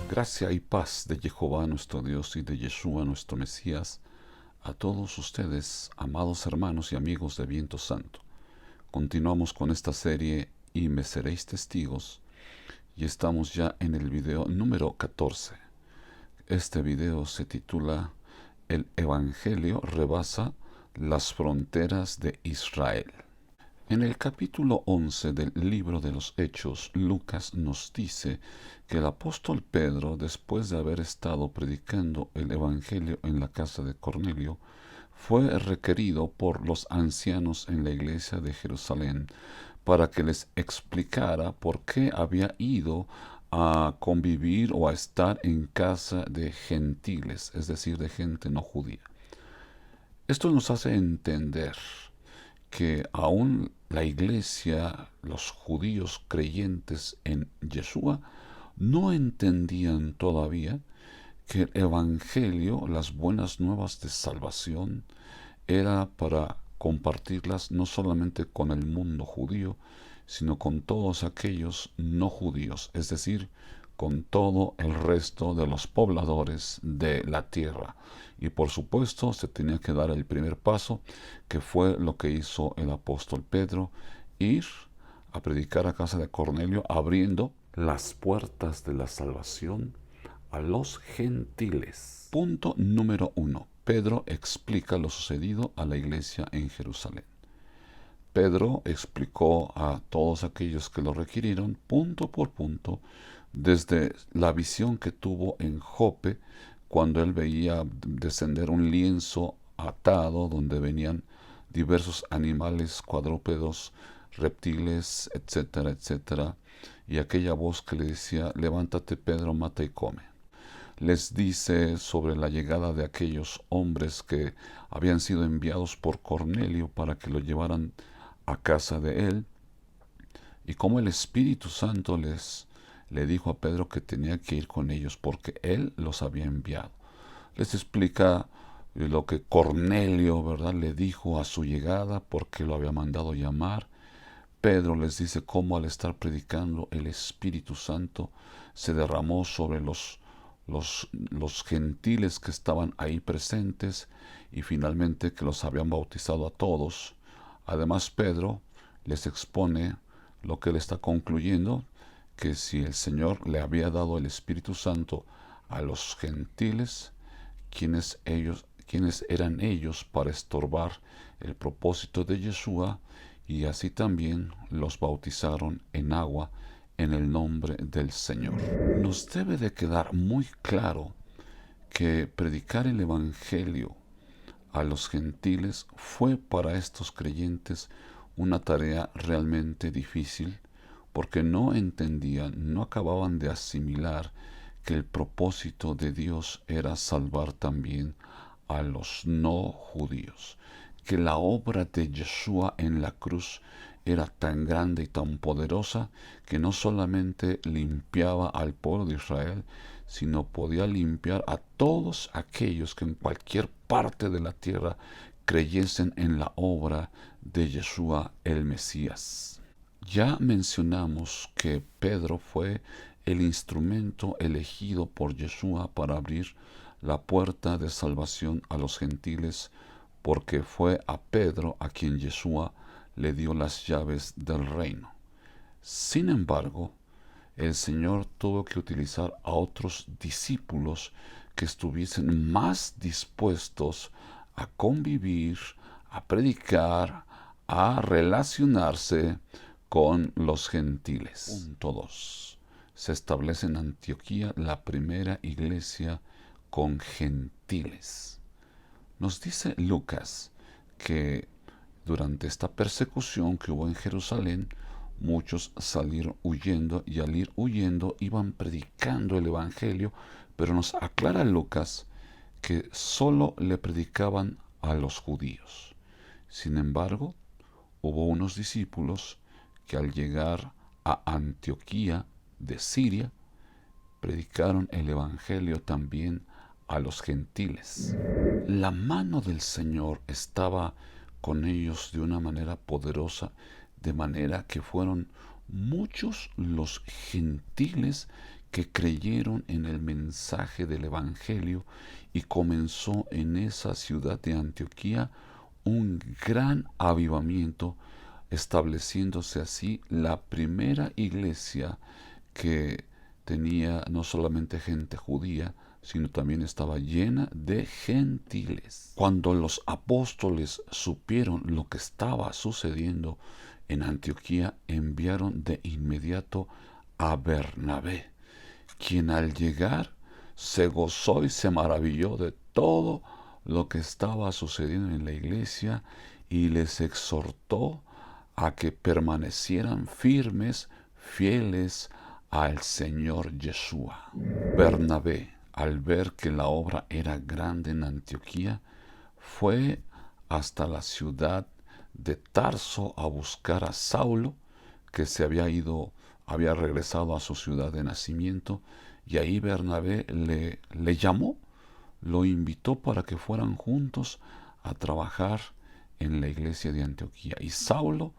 Gracia y paz de Jehová nuestro Dios y de Yeshua nuestro Mesías a todos ustedes, amados hermanos y amigos de Viento Santo. Continuamos con esta serie y me seréis testigos y estamos ya en el video número 14. Este video se titula El Evangelio rebasa las fronteras de Israel. En el capítulo 11 del libro de los Hechos, Lucas nos dice que el apóstol Pedro, después de haber estado predicando el Evangelio en la casa de Cornelio, fue requerido por los ancianos en la iglesia de Jerusalén para que les explicara por qué había ido a convivir o a estar en casa de gentiles, es decir, de gente no judía. Esto nos hace entender que aún la iglesia, los judíos creyentes en Yeshua, no entendían todavía que el Evangelio, las buenas nuevas de salvación, era para compartirlas no solamente con el mundo judío, sino con todos aquellos no judíos, es decir, con todo el resto de los pobladores de la tierra. Y por supuesto se tenía que dar el primer paso, que fue lo que hizo el apóstol Pedro, ir a predicar a casa de Cornelio, abriendo las puertas de la salvación a los gentiles. Punto número 1. Pedro explica lo sucedido a la iglesia en Jerusalén. Pedro explicó a todos aquellos que lo requirieron, punto por punto, desde la visión que tuvo en Jope, cuando él veía descender un lienzo atado donde venían diversos animales, cuadrúpedos, reptiles, etcétera, etcétera, y aquella voz que le decía: levántate, Pedro, mata y come. Les dice sobre la llegada de aquellos hombres que habían sido enviados por Cornelio para que lo llevaran a casa de él, y cómo el Espíritu Santo le dijo a Pedro que tenía que ir con ellos porque él los había enviado. Les explica lo que Cornelio, ¿verdad?, le dijo a su llegada, porque lo había mandado llamar. Pedro les dice cómo al estar predicando el Espíritu Santo se derramó sobre los gentiles que estaban ahí presentes, y finalmente que los habían bautizado a todos. Además, Pedro les expone lo que él está concluyendo, que si el Señor le había dado el Espíritu Santo a los gentiles, ¿quiénes eran ellos para estorbar el propósito de Yeshua? Y así también los bautizaron en agua en el nombre del Señor. Nos debe de quedar muy claro que predicar el Evangelio a los gentiles fue para estos creyentes una tarea realmente difícil, porque no entendían, no acababan de asimilar que el propósito de Dios era salvar también a los no judíos, que la obra de Yeshua en la cruz era tan grande y tan poderosa que no solamente limpiaba al pueblo de Israel, sino podía limpiar a todos aquellos que en cualquier parte de la tierra creyesen en la obra de Yeshua el Mesías. Ya mencionamos que Pedro fue el instrumento elegido por Yeshua para abrir la puerta de salvación a los gentiles, porque fue a Pedro a quien Yeshua le dio las llaves del reino. Sin embargo, el Señor tuvo que utilizar a otros discípulos que estuviesen más dispuestos a convivir, a predicar, a relacionarse con los gentiles. Punto 2. Se establece en Antioquía la primera iglesia con gentiles. Nos dice Lucas que durante esta persecución que hubo en Jerusalén, muchos salieron huyendo, y al ir huyendo iban predicando el Evangelio, pero nos aclara Lucas que solo le predicaban a los judíos. Sin embargo, hubo unos discípulos que al llegar a Antioquía de Siria, predicaron el Evangelio también a los gentiles. La mano del Señor estaba con ellos de una manera poderosa, de manera que fueron muchos los gentiles que creyeron en el mensaje del Evangelio y comenzó en esa ciudad de Antioquía un gran avivamiento, estableciéndose así la primera iglesia que tenía no solamente gente judía, sino también estaba llena de gentiles. Cuando los apóstoles supieron lo que estaba sucediendo en Antioquía, enviaron de inmediato a Bernabé, quien al llegar se gozó y se maravilló de todo lo que estaba sucediendo en la iglesia y les exhortó a que permanecieran firmes, fieles al Señor Yeshua. Bernabé, al ver que la obra era grande en Antioquía, fue hasta la ciudad de Tarso a buscar a Saulo, que se había regresado a su ciudad de nacimiento, y ahí Bernabé le llamó, lo invitó para que fueran juntos a trabajar en la iglesia de Antioquía. Y Saulo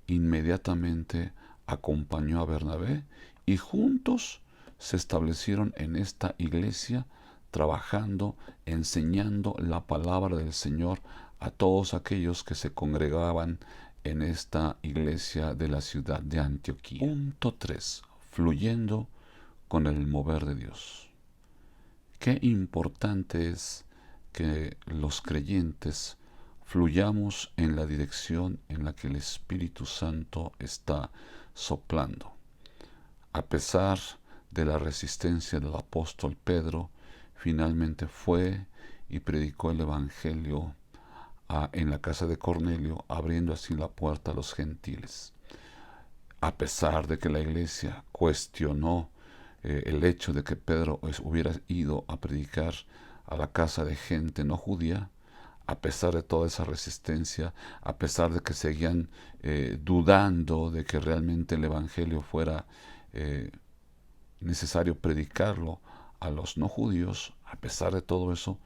inmediatamente acompañó a Bernabé y juntos se establecieron en esta iglesia trabajando, enseñando la palabra del Señor a todos aquellos que se congregaban en esta iglesia de la ciudad de Antioquía. Punto 3. Fluyendo con el mover de Dios. Qué importante es que los creyentes fluyamos en la dirección en la que el Espíritu Santo está soplando. A pesar de la resistencia del apóstol Pedro, finalmente fue y predicó el Evangelio en la casa de Cornelio, abriendo así la puerta a los gentiles. A pesar de que la iglesia cuestionó el hecho de que Pedro hubiera ido a predicar a la casa de gente no judía, a pesar de toda esa resistencia, a pesar de que seguían dudando de que realmente el Evangelio fuera necesario predicarlo a los no judíos, a pesar de todo eso,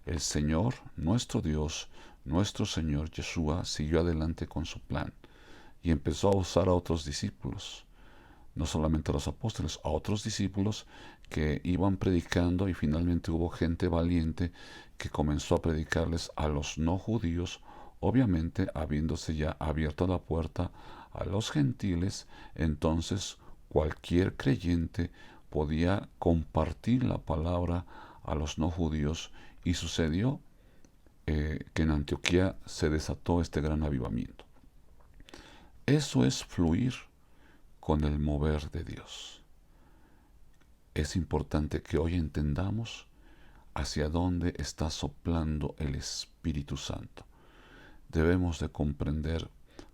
el Señor, nuestro Dios, nuestro Señor Yeshua, siguió adelante con su plan y empezó a usar a otros discípulos, no solamente a los apóstoles, a otros discípulos que iban predicando, y finalmente hubo gente valiente que comenzó a predicarles a los no judíos, obviamente habiéndose ya abierto la puerta a los gentiles. Entonces cualquier creyente podía compartir la palabra a los no judíos, y sucedió que en Antioquía se desató este gran avivamiento. Eso es fluir con el mover de Dios. Es importante que hoy entendamos hacia dónde está soplando el Espíritu Santo. Debemos de comprender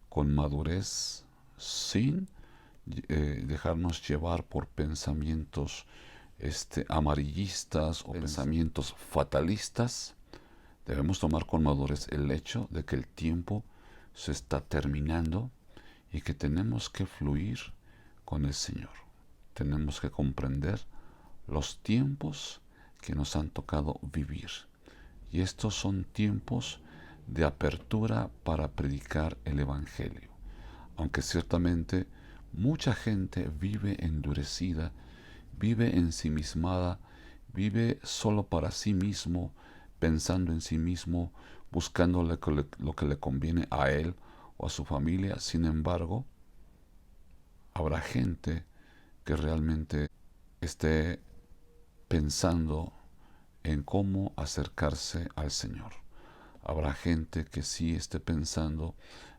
con madurez, sin dejarnos llevar por pensamientos amarillistas o pensamientos fatalistas. Debemos tomar con madurez el hecho de que el tiempo se está terminando y que tenemos que fluir con el Señor. Tenemos que comprender los tiempos que nos han tocado vivir. Y estos son tiempos de apertura para predicar el Evangelio. Aunque ciertamente mucha gente vive endurecida, vive ensimismada, vive solo para sí mismo, pensando en sí mismo, buscando lo que le conviene a él o a su familia. Sin embargo, habrá gente que realmente esté pensando en cómo acercarse al Señor. Habrá gente que sí esté pensando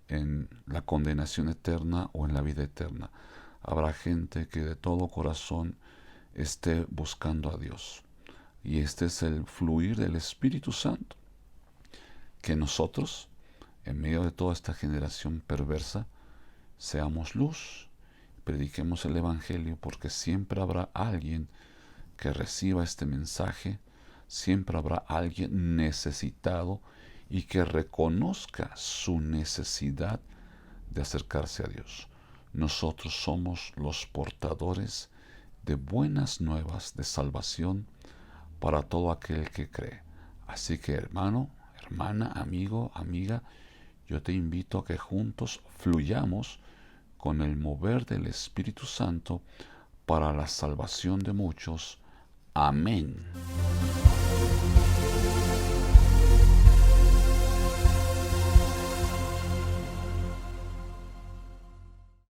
en la condenación eterna o en la vida eterna. Habrá gente que de todo corazón esté buscando a Dios. Y este es el fluir del Espíritu Santo. Que nosotros, en medio de toda esta generación perversa, seamos luz, prediquemos el Evangelio, porque siempre habrá alguien que reciba este mensaje, siempre habrá alguien necesitado y que reconozca su necesidad de acercarse a Dios. Nosotros somos los portadores de buenas nuevas de salvación para todo aquel que cree. Así que, hermano, hermana, amigo, amiga, yo te invito a que juntos fluyamos con el mover del Espíritu Santo para la salvación de muchos. Amén.